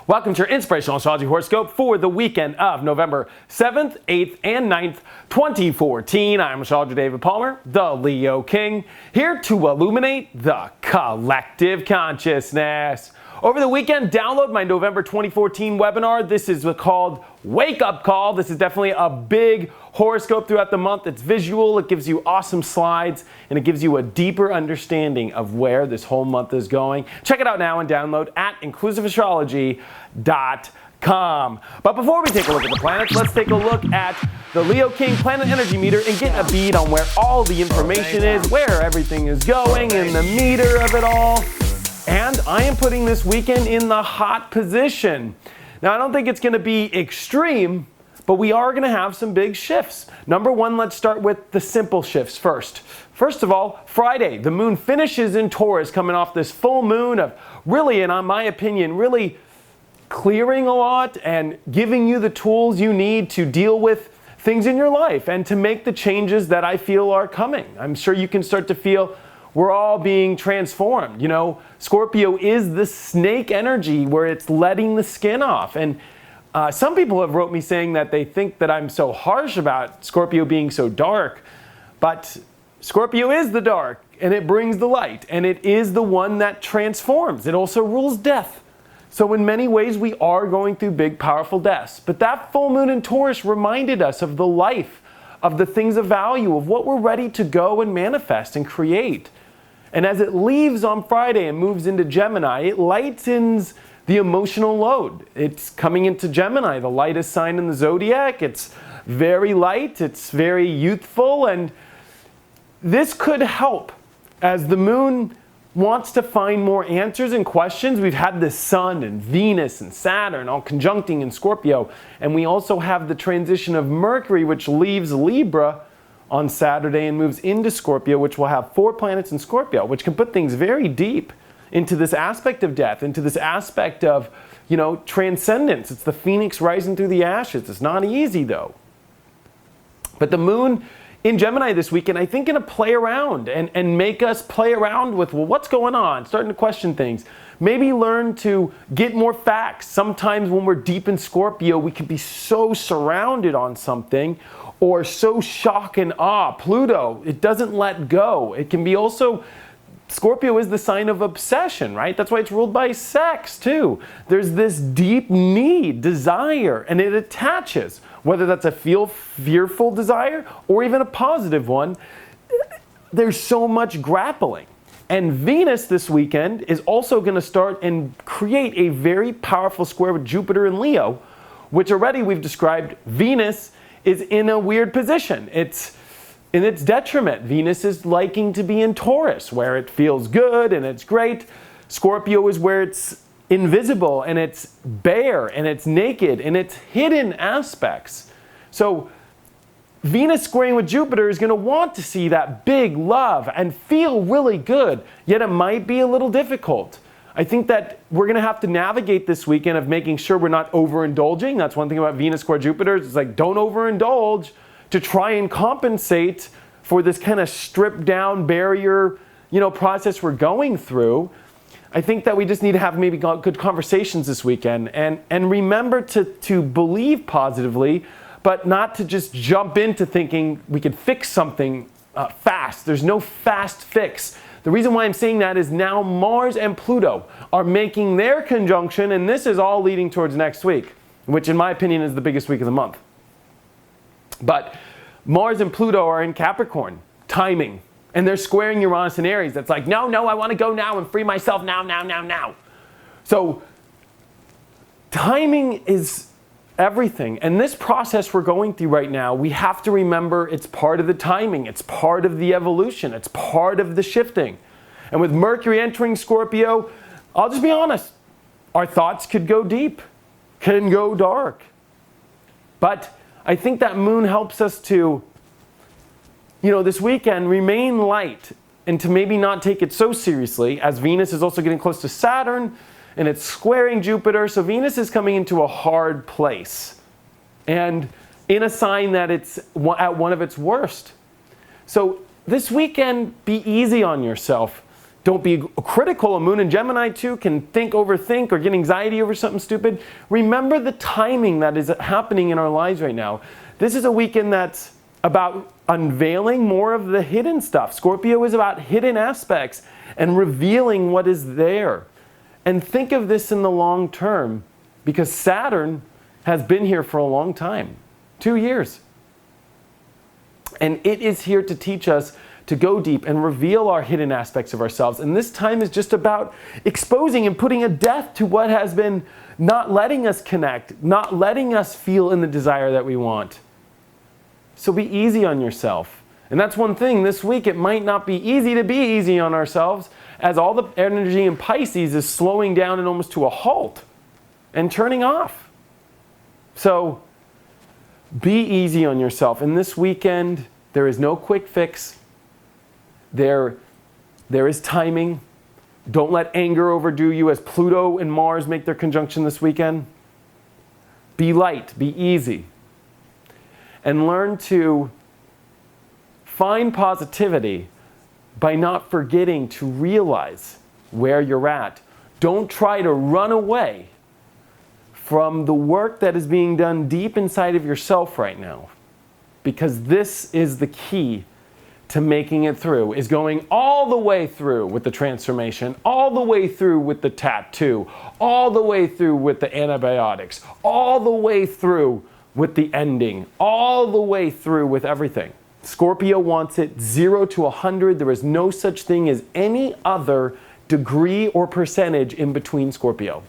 Welcome to your Inspirational Astrology Horoscope for the weekend of November 7th, 8th, and 9th, 2014. I'm Astrologer David Palmer, the Leo King, here to illuminate the collective consciousness. Over the weekend, download my November 2014 webinar. This is called Wake Up Call. This is definitely a big horoscope throughout the month. It's visual, it gives you awesome slides, and it gives you a deeper understanding of where this whole month is going. Check it out now and download at inclusiveastrology.com. But before we take a look at the planets, let's take a look at the Leo King Planet Energy Meter and get a bead on where all the information is, where everything is going, and the meter of it all. And I am putting this weekend in the hot position. Now, I don't think it's going to be extreme, but we are going to have some big shifts. Number one, let's start with the simple shifts first. First of all, Friday, the moon finishes in Taurus, coming off this full moon of really, and in my opinion, really clearing a lot and giving you the tools you need to deal with things in your life and to make the changes that I feel are coming. I'm sure you can start to feel we're all being transformed. You know, Scorpio is the snake energy where it's letting the skin off. And some people have wrote me saying that they think that I'm so harsh about Scorpio being so dark. But Scorpio is the dark, and it brings the light. And it is the one that transforms. It also rules death. So in many ways, we are going through big, powerful deaths. But that full moon in Taurus reminded us of the life, of the things of value, of what we're ready to go and manifest and create. And as it leaves on Friday and moves into Gemini, it lightens the emotional load. It's coming into Gemini, the lightest sign in the zodiac. It's very light, it's very youthful, and this could help as the moon wants to find more answers and questions. We've had the Sun and Venus and Saturn all conjuncting in Scorpio, and we also have the transition of Mercury, which leaves Libra on Saturday and moves into Scorpio, which will have 4 planets in Scorpio, which can put things very deep into this aspect of death, into this aspect of, you know, transcendence. It's the phoenix rising through the ashes. It's not easy, though. But the moon in Gemini this weekend, I think, going to play around and make us play around with, well, what's going on? Starting to question things. Maybe learn to get more facts. Sometimes when we're deep in Scorpio, we can be so surrounded on something or so shock and awe. Pluto, it doesn't let go. It can be also, Scorpio is the sign of obsession, right? That's why it's ruled by sex too. There's this deep need, desire, and it attaches, whether that's a fearful desire or even a positive one. There's so much grappling. And Venus this weekend is also going to start and create a very powerful square with Jupiter in Leo, which already we've described. Venus is in a weird position. It's in its detriment. Venus is liking to be in Taurus, where it feels good and it's great. Scorpio is where it's invisible and it's bare and it's naked and it's hidden aspects. So Venus squaring with Jupiter is going to want to see that big love and feel really good, yet it might be a little difficult. I think that we're going to have to navigate this weekend of making sure we're not overindulging. That's one thing about Venus square Jupiter. It's like, don't overindulge to try and compensate for this kind of stripped down barrier, process we're going through. I think that we just need to have maybe good conversations this weekend and remember to believe positively, but not to just jump into thinking we can fix something fast. There's no fast fix. The reason why I'm saying that is now Mars and Pluto are making their conjunction, and this is all leading towards next week, which in my opinion is the biggest week of the month. But Mars and Pluto are in Capricorn, timing, and they're squaring Uranus and Aries. That's like, no, I want to go now and free myself now. So timing is everything. And this process we're going through right now, we have to remember it's part of the timing. It's part of the evolution. It's part of the shifting. And with Mercury entering Scorpio, I'll just be honest, our thoughts could go deep, can go dark. But I think that moon helps us to, this weekend remain light and to maybe not take it so seriously, as Venus is also getting close to Saturn and it's squaring Jupiter. So Venus is coming into a hard place and in a sign that it's at one of its worst. So this weekend, be easy on yourself. Don't be critical. A moon in Gemini too can overthink, or get anxiety over something stupid. Remember the timing that is happening in our lives right now. This is a weekend that's about unveiling more of the hidden stuff. Scorpio is about hidden aspects and revealing what is there. And think of this in the long term, because Saturn has been here for a long time, 2 years. And it is here to teach us to go deep and reveal our hidden aspects of ourselves. And this time is just about exposing and putting a death to what has been not letting us connect, not letting us feel in the desire that we want. So be easy on yourself. And that's one thing this week, it might not be easy to be easy on ourselves, as all the energy in Pisces is slowing down and almost to a halt and turning off. So be easy on yourself. And this weekend, there is no quick fix. There is timing. Don't let anger overdo you, as Pluto and Mars make their conjunction this weekend. Be light, be easy. And learn to find positivity by not forgetting to realize where you're at. Don't try to run away from the work that is being done deep inside of yourself right now. Because this is the key to making it through, is going all the way through with the transformation, all the way through with the tattoo, all the way through with the antibiotics, all the way through with the ending, all the way through with everything. Scorpio wants it 0 to 100. There is no such thing as any other degree or percentage in between Scorpio.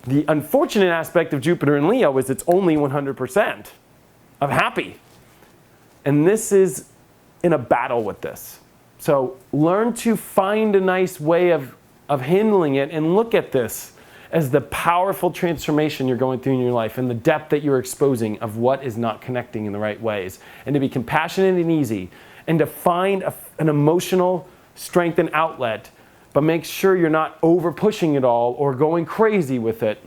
The unfortunate aspect of Jupiter in Leo is it's only 100% of happy. And this is in a battle with this. So learn to find a nice way of handling it, and look at this as the powerful transformation you're going through in your life, and the depth that you're exposing of what is not connecting in the right ways. And to be compassionate and easy, and to find an emotional strength and outlet, but make sure you're not over pushing it all or going crazy with it,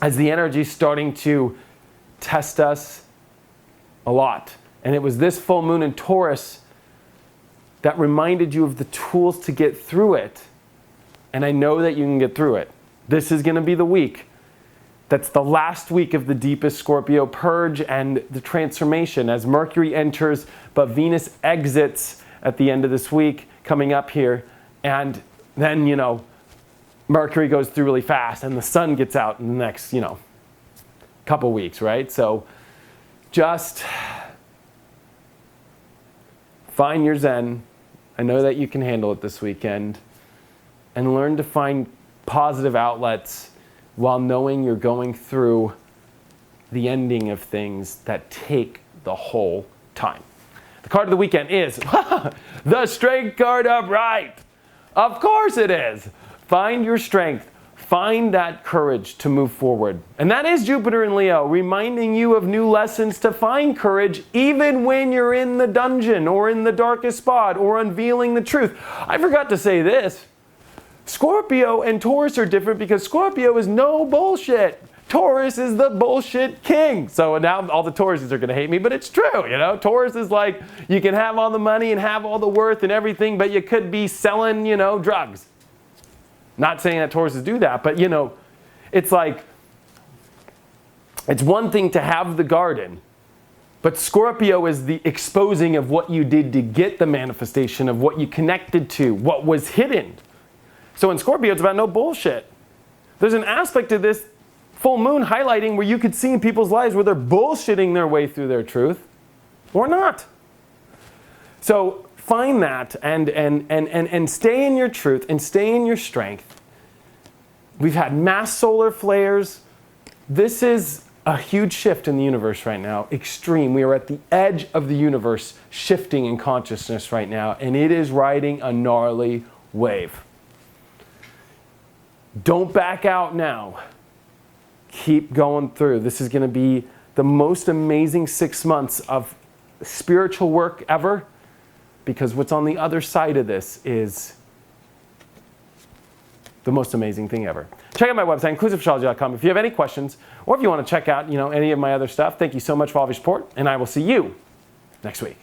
as the energy is starting to test us a lot. And it was this full moon in Taurus that reminded you of the tools to get through it. And I know that you can get through it. This is going to be the week that's the last week of the deepest Scorpio purge and the transformation, as Mercury enters, but Venus exits at the end of this week, coming up here. And then, Mercury goes through really fast, and the sun gets out in the next, couple weeks, right? So just find your Zen. I know that you can handle it this weekend. And learn to find positive outlets while knowing you're going through the ending of things that take the whole time. The card of the weekend is the Strength card upright. Of course it is. Find your strength. Find that courage to move forward. And that is Jupiter in Leo, reminding you of new lessons to find courage even when you're in the dungeon or in the darkest spot or unveiling the truth. I forgot to say this. Scorpio and Taurus are different because Scorpio is no bullshit. Taurus is the bullshit king. So now all the Tauruses are going to hate me, but it's true, Taurus is like, you can have all the money and have all the worth and everything, but you could be selling, drugs. Not saying that Tauruses do that, but, it's like, it's one thing to have the garden, but Scorpio is the exposing of what you did to get the manifestation of what you connected to, what was hidden. So in Scorpio, it's about no bullshit. There's an aspect of this full moon highlighting where you could see in people's lives where they're bullshitting their way through their truth or not. So find that and stay in your truth and stay in your strength. We've had mass solar flares. This is a huge shift in the universe right now. Extreme. We are at the edge of the universe shifting in consciousness right now, and it is riding a gnarly wave. Don't back out now. Keep going through. This is going to be the most amazing 6 months of spiritual work ever, because what's on the other side of this is the most amazing thing ever. Check out my website, inclusiveastrology.com, if you have any questions, or if you want to check out, any of my other stuff. Thank you so much for all of your support, and I will see you next week.